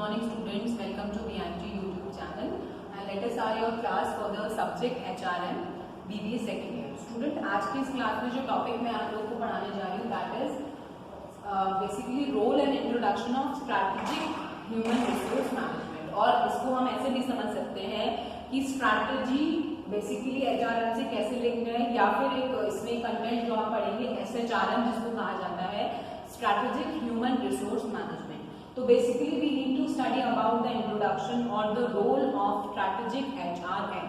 morning students, welcome to BIMG YouTube channel and let us start your class for the subject HRM BBA second year. Student, आज की इस class में जो topic मैं आप लोगों को पढ़ाने जा रही हूँ that is basically role and introduction of strategic human resource management। और इसको हम ऐसे भी समझ सकते हैं कि स्ट्रैटेजी बेसिकली HRM से कैसे लिंक है, या फिर एक इसमें कंटेंट जो आप पढ़ेंगे SHRM जिसको कहा जाता है स्ट्रैटेजिक ह्यूमन रिसोर्स मैनेजमेंट। तो basically we need to study about the introduction और the role of strategic HRM।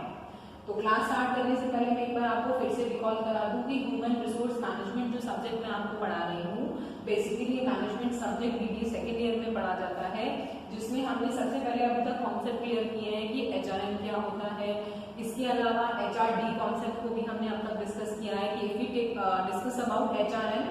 तो क्लास स्टार्ट करने से पहले मैं एक बार आपको फिर से रिकॉल करा दूं कि ह्यूमन रिसोर्स मैनेजमेंट जो सब्जेक्ट मैं आपको पढ़ा रही हूँ बेसिकली ये management subject BBA second year में पढ़ा जाता है, जिसमें हमने सबसे पहले अभी तक कॉन्सेप्ट क्लियर किए हैं कि HRM क्या होता है। इसके अलावा HRD कॉन्सेप्ट को भी हमने अब तक डिस्कस किया है कि if we take discuss about HRM,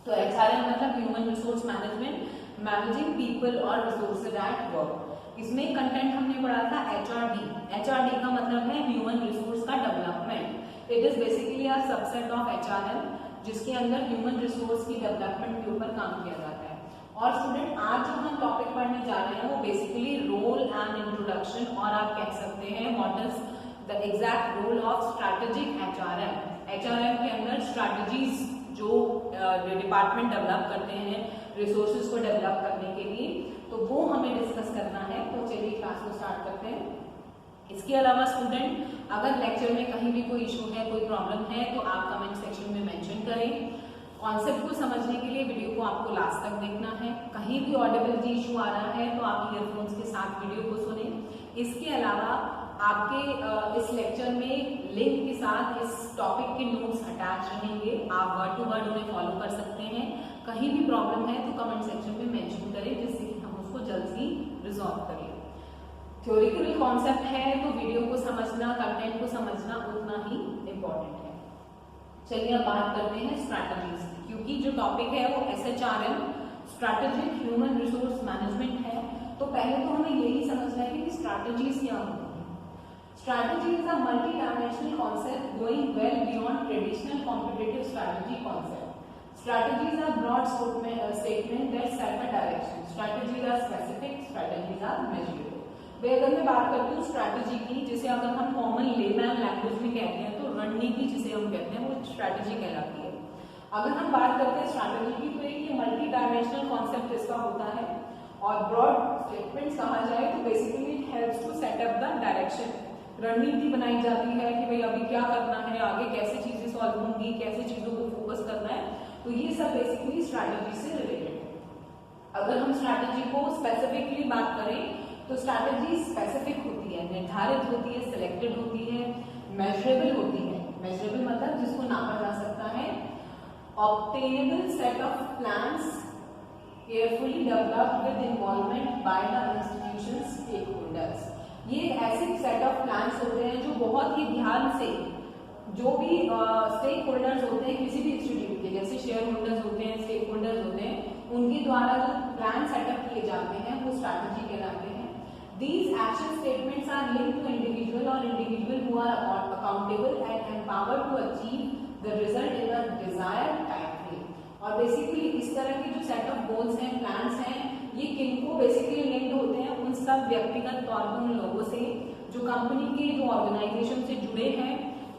तो HRM मतलब human resource management, managing people और रिसोर्सेज एट वर्क। इसमें कंटेंट हमने पढ़ा था HRD। HRD का मतलब है ह्यूमन रिसोर्स का development. It is basically a subset of HRM जिसके अंदर ह्यूमन रिसोर्स की डेवलपमेंट के ऊपर काम किया जाता है। और स्टूडेंट आज जो हम टॉपिक पढ़ने जा रहे हैं वो बेसिकली रोल एंड इंट्रोडक्शन, और आप कह सकते हैं what is the exact role of strategic HRM। HRM के अंदर स्ट्रैटेजीज जो डिपार्टमेंट डेवलप करते हैं रिसोर्सेज को डेवलप करने के लिए, तो वो हमें डिस्कस करना है। तो चलिए क्लास को स्टार्ट करते हैं। इसके अलावा स्टूडेंट अगर लेक्चर में कहीं भी कोई इशू है, कोई प्रॉब्लम है, तो आप कमेंट सेक्शन में मेंशन करें। कॉन्सेप्ट को समझने के लिए वीडियो को आपको लास्ट तक देखना है। कहीं भी ऑडिबिलिटी इशू आ रहा है तो आप ईयरफोन्स के साथ वीडियो को सुने। इसके अलावा आपके इस लेक्चर में लिंक के साथ इस टॉपिक के नोट्स अटैच रहेंगे, आप वर्ड टू वर्ड उन्हें फॉलो कर सकते हैं। कहीं भी प्रॉब्लम है तो कमेंट सेक्शन में मेंशन करें जिससे कि हम उसको जल्द ही रिजॉल्व करें। थ्योरिटिकल कॉन्सेप्ट है तो वीडियो को समझना, कंटेंट को समझना उतना ही इम्पोर्टेंट है। चलिए अब बात करते हैं स्ट्रैटेजीज की, क्योंकि जो टॉपिक है वो SHRM strategic human resource management है। तो पहले तो हमें यही समझना है कि स्ट्रैटेजीज क्या होती है। Strategy is a multi-dimensional concept going well beyond traditional competitive strategy concept. Strategies are broad statement that set a direction. Strategies are specific. Strategies are measurable. वे अगर मैं बात करती हूँ स्ट्रैटेजी की, जिसे अगर हम कॉमन लेमैन लैंग्वेज में कहते हैं तो रणनीति जिसे हम कहते हैं वो स्ट्रैटेजी कहलाती है। अगर हम बात करते हैं स्ट्रैटेजी की तो एक मल्टी डायमेंशनल कॉन्सेप्ट इसका होता है, और ब्रॉड स्टेटमेंट्स कहा जाए तो basically it helps to set up the direction. रणनीति बनाई जाती है कि भाई अभी क्या करना है, आगे कैसे चीजें सॉल्व होंगी, कैसे चीजों को फोकस करना है। तो ये सब बेसिकली स्ट्रैटेजी से रिलेटेड है। अगर हम स्ट्रैटेजी को स्पेसिफिकली बात करें तो स्ट्रैटेजी स्पेसिफिक होती है, निर्धारित होती है, सिलेक्टेड होती है, मेजरेबल होती है। मेजरेबल मतलब जिसको नापा जा सकता है। Obtainable set of plans carefully developed with involvement by the institution stakeholders. ये ऐसे सेट ऑफ प्लान्स होते हैं जो बहुत ही ध्यान से जो भी स्टेक होल्डर्स होते हैं किसी भी इंस्टीट्यूट के, जैसे शेयर होल्डर्स होते हैं, स्टेक होल्डर्स होते हैं, उनके द्वारा जो प्लान सेटअप किए जाते हैं वो स्ट्रैटेजी कहलाते हैं। These action statements are linked to individual और individual who are accountable and empowered to achieve the result in the desired time frame. और बेसिकली इस तरह के जो सेट ऑफ गोल्स हैं, प्लान्स हैं, ये किनको बेसिकली लिंक्ड होते हैं? उन सब व्यक्तिगत तौर पर उन लोगों से जो कंपनी के जो ऑर्गेनाइजेशन से जुड़े हैं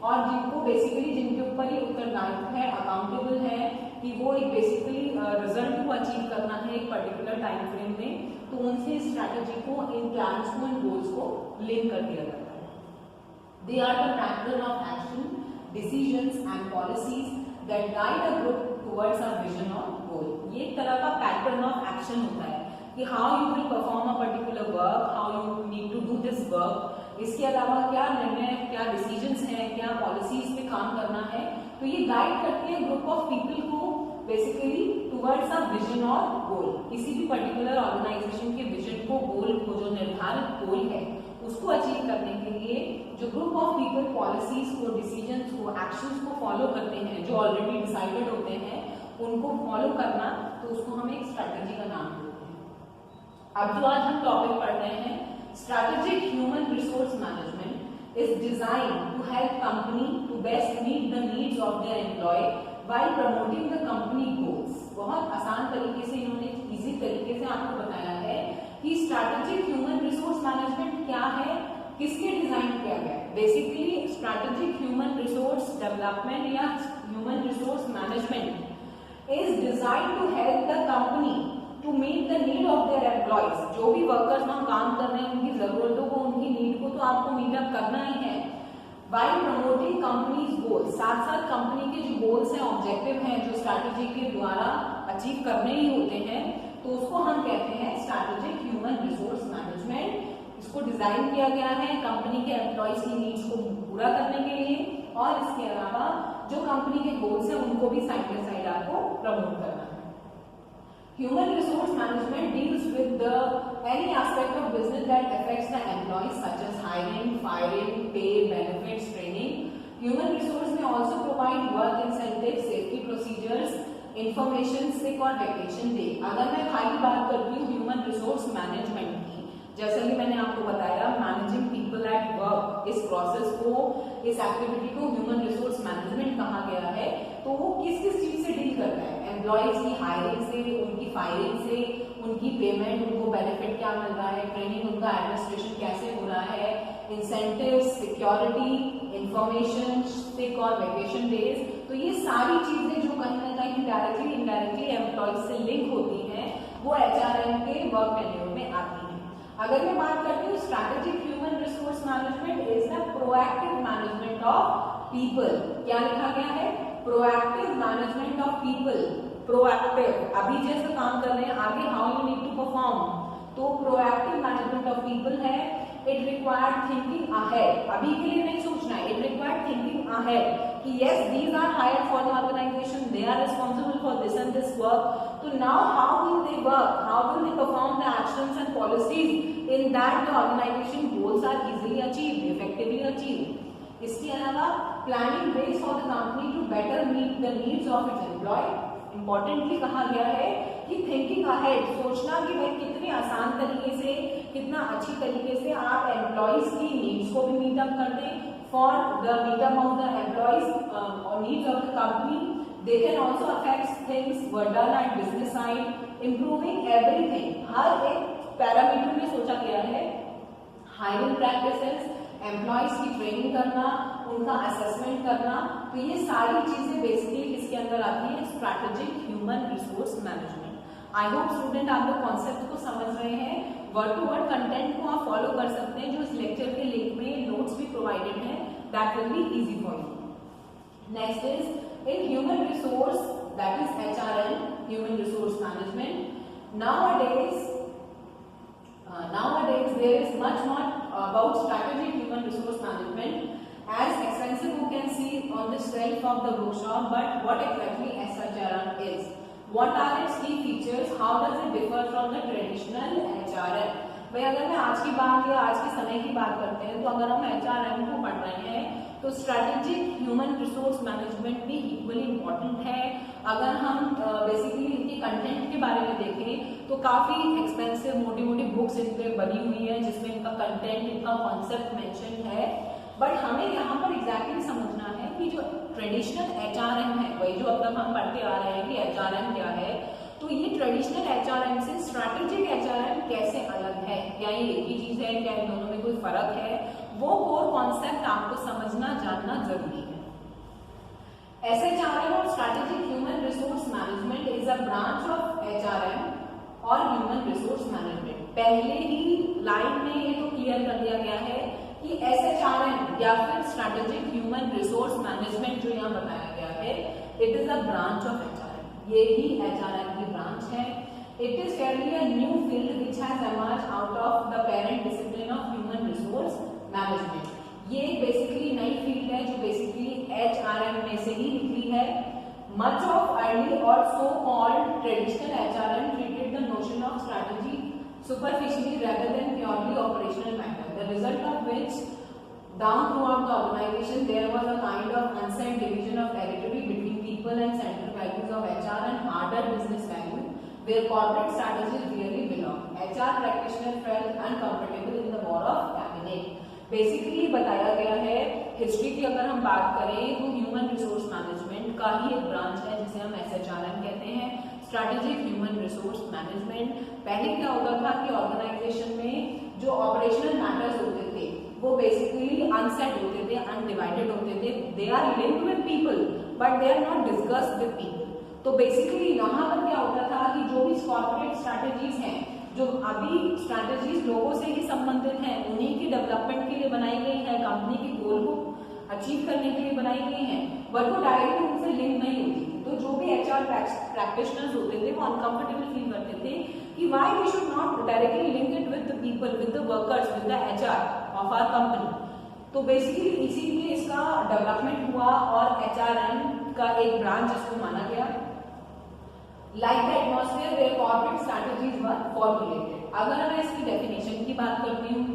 और जिनको बेसिकली जिनके ऊपर ये उत्तरदायित्व है, अकाउंटेबल है कि वो एक बेसिकली रिजल्ट को अचीव करना है एक पर्टिकुलर टाइम फ्रेम में, तो उनसे स्ट्रैटेजी को, इन प्लान्स को, इन गोल्स को लिंक कर दिया जाता है। They are the pattern of action, decisions and policies that guide a group towards a vision और गोल। ये एक तरह का पैटर्न ऑफ एक्शन होता है कि how you will perform a particular work, how you need to do this work. इसके अलावा क्या निर्णय, क्या डिसीजंस हैं, क्या पॉलिसीज पे काम करना है। तो ये गाइड करते हैं ग्रुप ऑफ पीपल को बेसिकली टुवर्ड्स अ विजन और गोल। किसी भी पर्टिकुलर ऑर्गेनाइजेशन के विजन को, गोल को, जो निर्धारित गोल है उसको अचीव करने के लिए जो ग्रुप ऑफ पीपल पॉलिसीज को, डिसीजंस को, एक्शंस को फॉलो करते हैं, जो ऑलरेडी डिसाइडेड होते हैं, उनको फॉलो करना, तो उसको हम एक स्ट्रैटेजी का नाम देते हैं। अब जो आज हम टॉपिक पढ़ रहे हैं, strategic human resource management is design to help company to best meet the needs of their employ while promoting the company goals. बहुत आसान तरीके से इन्होंने इजी तरीके से आपको बताया है कि स्ट्रैटेजिक ह्यूमन रिसोर्स मैनेजमेंट क्या है, किसके डिजाइन किया गया है। Basically strategic human resource development या human resource management is design to help the company to meet the need of their employees. जो भी वर्कर्स वहां काम कर रहे हैं उनकी जरूरतों को, उनकी नीड को तो आपको मीट अप करना ही है। बाय प्रमोटिंग कंपनीज गोल्स, साथ साथ कंपनी के जो गोल्स हैं, ऑब्जेक्टिव हैं, जो स्ट्रैटेजी के द्वारा अचीव करने ही होते हैं, तो उसको हम कहते हैं स्ट्रैटेजिक ह्यूमन रिसोर्स मैनेजमेंट। इसको डिजाइन किया गया है कंपनी के एम्प्लॉइज की नीड्स को पूरा करने के लिए, और इसके अलावा जो कंपनी के गोल्स हैं उनको भी साइड बाय साइड आपको प्रमोट करना है। Human resource management deals with any aspect of business that affects the employees, such as hiring, firing, pay, benefits, training. Human resource may also provide work incentives, safety procedures, information, sick और vacation day. अगर मैं खाली बात करती हूँ human resource management की, जैसा कि मैंने आपको बताया मैनेजिंग पीपल एट वर्क, इस प्रोसेस को, इस एक्टिविटी को ह्यूमन रिसोर्स मैनेजमेंट कहा गया है। तो वो किस किस चीज से डील करता है, एम्प्लॉयज की हायरिंग से, उनकी फायरिंग से, उनकी पेमेंट, उनको बेनिफिट क्या मिल रहा है, ट्रेनिंग, उनका एडमिनिस्ट्रेशन कैसे हो रहा है, इंसेंटिव, सिक्योरिटी, इंफॉर्मेशन, सिक और वेकेशन डेज। तो ये सारी चीजें जो कहीं ना कहीं डायरेक्टली इनडायरेक्टली एम्प्लॉयज से लिंक होती हैं, वो HRM के वर्क टेन्योर में आती हैं। अगर मैं बात करती हूँ strategic human resource management is the proactive management of people. क्या लिखा गया है, proactive management of people. Proactive, अभी जैसे काम कर रहे हैं, आगे how you need to perform, तो प्रोएक्टिव मैनेजमेंट ऑफ पीपल है। इट रिक्वायर्ड थिंकिंग अहेड, अभी के लिए नहीं सोचना है, इट रिक्वायर्ड थिंकिंग अहेड कि yes these are hired for the organisation, they are responsible for this and this work, तो now how will they work, how will they perform the actions and policies in that the organisation goals are easily achieved, effectively achieved. इसके अलावा planning based for the company to better meet the needs of its employ. Importantly कहा गया है कि thinking ahead, सोचना कि भाई कितने आसान तरीके से, कितना अच्छी तरीके से आप एम्प्लॉयज की नीड्स को भी मीट अप कर दें, for the meetup of the employees और needs of the company. They can also affect things were done at business side, improving everything. हर एक पैरामीटर में सोचा गया है, हायरिंग प्रैक्टिसेस, एम्प्लॉयज की ट्रेनिंग करना, उनका असेसमेंट करना, तो ये सारी चीजें बेसिकली किसके अंदर आती है, strategic human resource management. I hope student आप लोग कॉन्सेप्ट को समझ रहे हैं, वर्ड टू वर्ड कंटेंट को आप फॉलो कर सकते हैं, जो इस लेक्चर के लिंक में नोट्स भी प्रोवाइडेड हैं, that will be easy for you. Next is in human resource, that is HRM, human resource management. Nowadays there is much more about strategic human resource management as expensive you can see on the shelf of the bookshop, but what exactly SHRM is, what are its key features, how does it differ from the traditional HRM। भाई अगर मैं आज की बात या आज के समय की बात करते हैं, तो अगर हम HRM को पढ़ रहे हैं तो स्ट्रैटेजिक ह्यूमन रिसोर्स मैनेजमेंट भी इक्वली इम्पोर्टेंट है। अगर हम बेसिकली इनके कंटेंट के बारे में देखें तो काफी एक्सपेंसिव मोटी मोटी बुक्स इन पे बनी हुई है, जिसमें इनका कंटेंट, इनका कॉन्सेप्ट मेंशन है, बट हमें यहाँ पर एग्जैक्टली समझना है कि जो ट्रेडिशनल HRM है, वही जो अब तक हम पढ़ते आ रहे हैं कि HRM क्या है, तो ये ट्रेडिशनल HRM से स्ट्रैटेजिक HRM कैसे अलग है, क्या ये एक ही चीज है, क्या इन दोनों में कोई फर्क है, वो कोर कॉन्सेप्ट आपको समझना जानना जरूरी है। SHRM और strategic human resource management is a branch of HRM और ह्यूमन रिसोर्स मैनेजमेंट। पहले ही लाइन में ये तो क्लियर कर दिया गया है कि SHRM या फिर स्ट्रैटेजिक ह्यूमन रिसोर्स मैनेजमेंट जो यहाँ बताया गया है, it is a branch of HRM, ये ही HRM की ब्रांच है। It is fairly a new field which has emerged out of the parent discipline of human resource management. ये बेसिकली नई फील्ड है जो बेसिकली HRM में से ही निकली है। मच ऑफ अर्ली और so called traditional HRM treated the notion of strategy superficially rather than purely operational matter, the result of which down throughout the organization there was a kind of unsaid division of territory between people and central values of HR and harder business value where corporate strategies really belong. HR practitioner felt uncomfortable in the war of cabinet। Basically बताया गया है, history की अगर हम बात करें तो human resource management का ही एक ब्रांच है जिसे हम SHRM कहते हैं। Strategic human resource management. पहले क्या होता था कि ऑर्गेनाइजेशन में जो ऑपरेशनल मैटर्स होते थे वो बेसिकली अनसेट होते थे, अनडिवाइडेड होते थे। They are linked with people but they are not discussed with people. तो बेसिकली यहाँ पर क्या होता था कि जो भी कॉर्पोरेट स्ट्रैटेजीज हैं, जो अभी स्ट्रैटेजीज लोगों से ही संबंधित हैं, उन्हीं की डेवलपमेंट के लिए बनाई गई है, कंपनी की गोल को अचीव करने के लिए बनाई गई हैं, बट वो डायरेक्टली उनसे लिंक नहीं होती। तो जो भी एचआर प्रैक्टिशनर्स होते थे वो अनकंफर्टेबल फील करते थे कि why we should not directly link it with the people, with the workers, with the HR of our company. तो बेसिकली इसीलिए इसका डेवलपमेंट हुआ और एचआरएम का एक ब्रांच इसको माना गया। Like the atmosphere where corporate strategies were formulated. अगर मैं इसकी डेफिनेशन की बात करती हूँ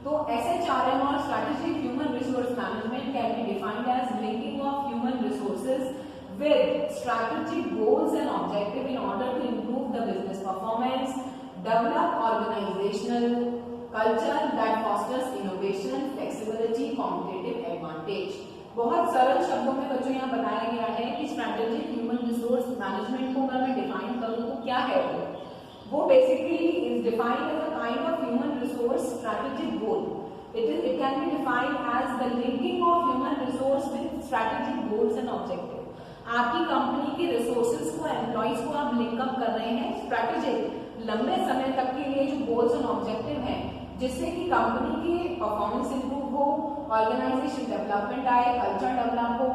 तो एसएचआरएम और strategic human resource management can be defined as linking of human resources with strategic goals and objectives in order to improve the business performance, develop organizational culture that fosters innovation, flexibility, competitive advantage। बहुत सरल शब्दों में बच्चों यहाँ बताया गया है कि स्ट्रैटेजिक ह्यूमन रिसोर्स मैनेजमेंट को अगर मैं डिफाइन करूँ तो क्या है वो basically is defined as a kind of human resource strategic goal. It can be defined as the linking of human resource with strategic goals and objectives। आपकी company के रिसोर्सेज को, एम्प्लॉइज को आप लिंकअप कर रहे हैं स्ट्रैटेजिक लंबे समय तक के लिए जो गोल्स एंड ऑब्जेक्टिव हैं, जिससे कि कंपनी की परफॉर्मेंस इंप्रूव हो, ऑर्गेनाइजेशन डेवलपमेंट आए, कल्चर डेवलप हो,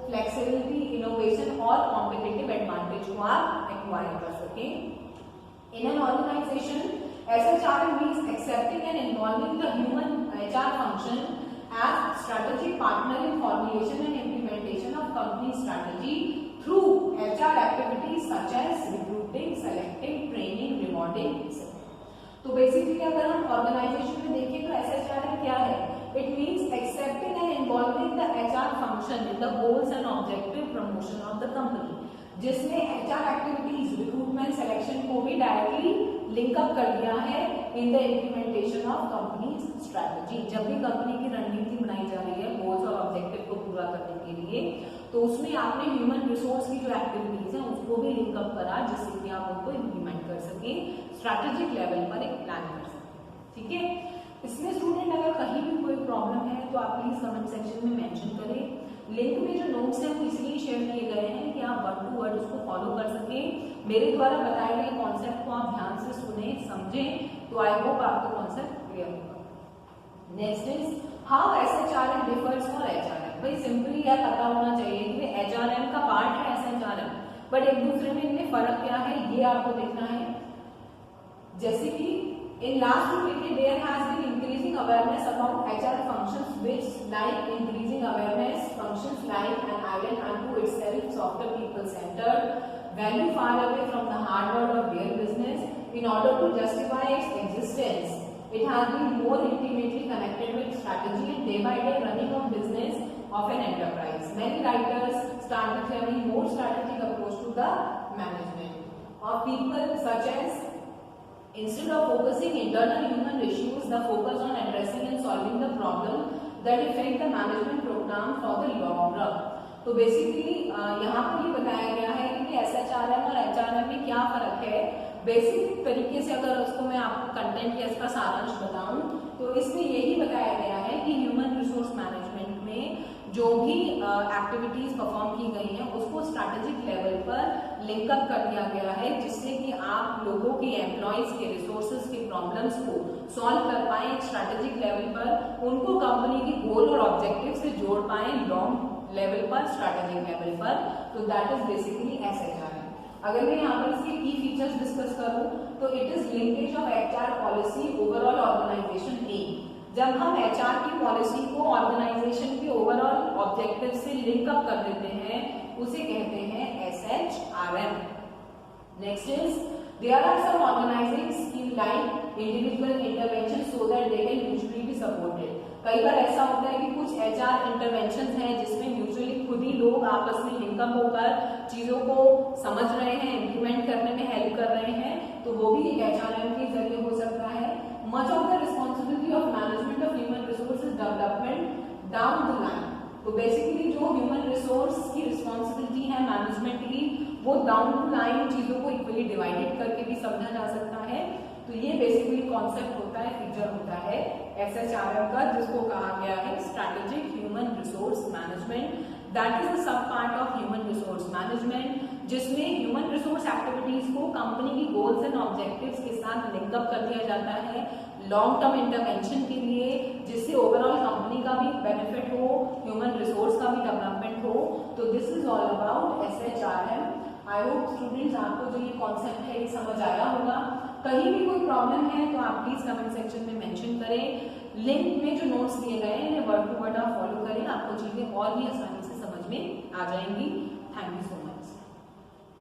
फ्लेक्सिबिलिटी, इनोवेशन और कॉम्पिटिटिव एडवांटेज को आप एक्वायर कर सकें। In an organisation SHRM means accepting and involving the human HR function as strategic partner in formulation and implementation of company strategy through HR activities such as recruiting, selecting, training, rewarding, etc. तो basically अगर हम organisation में देखें तो एसएचआरएम क्या है? It means accepting and involving the HR function in the goals and objective promotion of the company, जिसने HR activities, recruitment, selection को भी डायरेक्टली लिंकअप कर दिया है in the implementation of company strategy. जब भी कंपनी की रणनीति बनाई जा रही है गोल्स और ऑब्जेक्टिव को पूरा करने के लिए, तो उसमें आपने ह्यूमन रिसोर्स की जो एक्टिविटीज है उसको भी लिंकअप करा, जिससे कि आप उनको इम्प्लीमेंट कर सके, स्ट्रैटेजिक लेवल पर एक प्लान कर सके। ठीक है, इसमें स्टूडेंट अगर कहीं भी कोई प्रॉब्लम है तो आप प्लीज कमेंट सेक्शन में मेंशन करें। लिंक में जो नोट्स हैं वो इसलिए शेयर किए गए हैं कि आप वर्ड टू वर्ड उसको फॉलो कर सकें। मेरे द्वारा बताए गए कॉन्सेप्ट को आप ध्यान से सुने, समझें, तो आई होप आपको कॉन्सेप्ट क्लियर होगा। Next is how SHRM differs for HRM. भाई सिंपली यह पता होना चाहिए कि एचआरएम का पार्ट है एसएचआरएम, बट एक दूसरे में इनमें फर्क क्या है ये आपको देखना है। जैसे कि in last 2 decades there has been increasing awareness about HR functions, which like increasing awareness functions like an island unto itself, softer, people centered, value far away from the hard work of their business. In order to justify its existence, it has been more intimately connected with strategy and day by day running of business of an enterprise. Many writers started having more strategic approach to the management of people, such as instead of focusing internal human issues, the focus on addressing and solving the problem that affect the management program for the long run. तो basically यहाँ पर ये बताया गया है कि एसएचआरएम और HRM में क्या फर्क है। बेसिक तरीके से अगर उसको मैं आपको कंटेंट या इसका सारांश बताऊं तो इसमें यही बताया गया है कि ह्यूमन रिसोर्स मैनेजमेंट में जो भी एक्टिविटीज परफॉर्म की गई हैं उसको स्ट्रैटेजिक लेवल पर लिंकअप कर दिया गया है, जिससे कि आप लोगों के एम्प्लॉयज के रिसोर्सेज के प्रॉब्लम्स को सॉल्व कर पाएं स्ट्रैटेजिक लेवल पर, उनको कंपनी की गोल और ऑब्जेक्टिव से जोड़ पाएं लॉन्ग लेवल पर, स्ट्रैटेजिक लेवल पर। तो दैट इज बेसिकली एसएचआरएम। अगर मैं यहाँ पर इसके की फीचर्स डिस्कस करूँ तो it is linkage of HR policy overall organisation aim. जब हम एचआर की पॉलिसी को ऑर्गेनाइजेशन के ओवरऑल ऑब्जेक्टिव से लिंकअप कर देते हैं उसे कहते हैं SHRM. Next is there are some organising scheme like individual intervention so that they can mutually be supported. कई बार ऐसा होता है कि कुछ एचआर इंटरवेंशन हैं जिसमें म्यूचुअली खुद ही लोग आपस में लिंकअप होकर चीजों को समझ रहे हैं, इम्प्लीमेंट करने में हेल्प कर रहे हैं, तो वो भी एक एचआरएम के जरिए हो सकता है। Much of the responsibility of management of human resources development down the line. तो बेसिकली जो ह्यूमन रिसोर्स की रिस्पॉन्सिबिलिटी है मैनेजमेंट की वो डाउन टू लाइन चीजों को इक्वली डिवाइडेड करके भी समझा जा सकता है। तो ये बेसिकली कॉन्सेप्ट होता है, फीचर होता है SHRM का, जिसको कहा गया है strategic human resource management. That is a sub part of human resource management, जिसमें ह्यूमन रिसोर्स एक्टिविटीज को कंपनी की गोल्स एंड ऑब्जेक्टिव्स के साथ लिंकअप कर दिया जाता है लॉन्ग टर्म इंटरवेंशन के लिए, जिससे ओवरऑल कंपनी का भी बेनिफिट हो, ह्यूमन रिसोर्स का भी डेवलपमेंट हो। तो this is all about SHRM। I hope students आपको जो ये कॉन्सेप्ट है ये समझ आया होगा। कहीं भी कोई प्रॉब्लम है तो आप प्लीज कमेंट सेक्शन में मेंशन करें। लिंक में जो नोट्स दिए गए हैं वर्ड टू वर्ड आप फॉलो करें, आपको चीजें और भी आसानी से समझ में आ जाएंगी। Thank you so much.